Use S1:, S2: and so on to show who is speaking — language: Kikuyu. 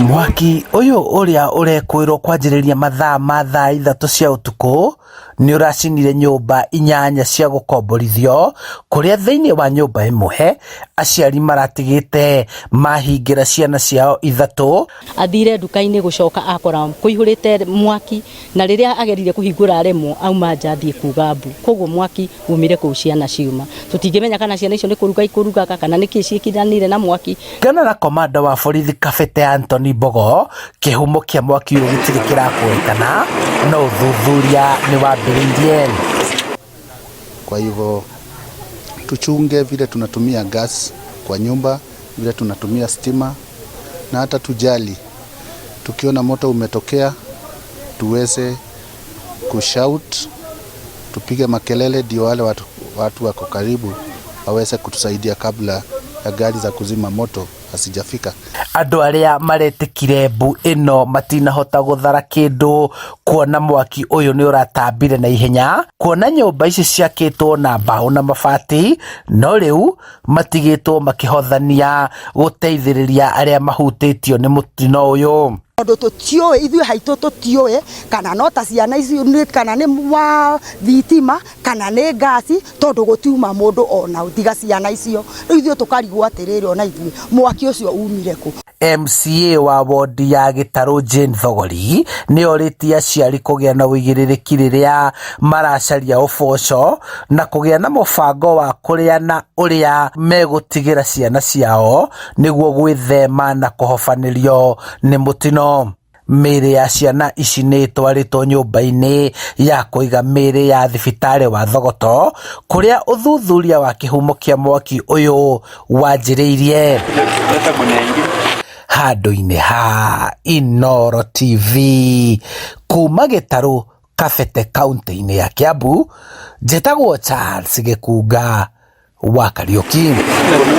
S1: Mwaki uyu uria urekwirwo kwanjiriria mathaa ma thaa 3 cia utuku ni uracinire nyumba 8 cia gukomborithio kuria thiini wa nyumba imwe aciari maratigite mahingira ciana ciao 3.
S2: Athire nduka-ini gucoka akora kuihurite mwaki na riria agerire kuhingura aremwo auma njathie kuga mbu koguo mwaki umire ku ciana ciuma tutingimenya kana ciana icio ni kurugaga kana niki ciikiranire na mwaki.
S1: Kana na komanda wa borithi Kabete Anthony Mbogo kihumo kia mwaki uyu gitiri kirakurekana no uthuthuria ni wambiriirie.
S3: Kwa hivyo tuchunge vile tunatumia gas kwa nyumba, vile tunatumia stima, na hata tujali tukiona moto umetokea tuweze kushout, tupige makelele ndio wale watu wako karibu waweze kutusaidia kabla ya gari za kuzima moto asijafika.
S1: Andu aria maretikire mbu ino matinahota guthara kindu kuona mwaki uyu ni uratambire na ihenya, kuona nyumba ici ciakitwo na mbao na mabati, no riu matigitwo makihothania guteithiriria aria mahutitio ni mutino uyu.
S4: Tondu tutioe ithuĩ haitũ tutioe kana no ta ciana ici kana nĩ wa thitima kana nĩ ngasi tondu gutiuma mundu ona utiga ciana icio ithuĩ tukarigwo atiriri ona ithuĩ mwaki ucio umire ku.
S1: MCA wa wodi ya Gitaru Jane Thogori ni oritie aciari kugia na uigĩrĩrĩki riria maracaria uboco na kugia na mubango wa kuriana uria megutigira ciana ciao niguo gwithema na kuhofanirio ni mutino. Mĩĩrĩ ya ciana ici nĩ twaritwo nyũmba-inĩ ya kũiga mĩĩrĩ ya thibitari wa Thogoto kuria uthuthuria wa kihumo kia mwaki uyu wanjĩrĩirie. Handũ-inĩ ha Inooro TV kuma Gĩtarũ Kabete kaunti-inĩ ya Kiambu, njĩtagwo Charles Gĩkunga wa Kariuki.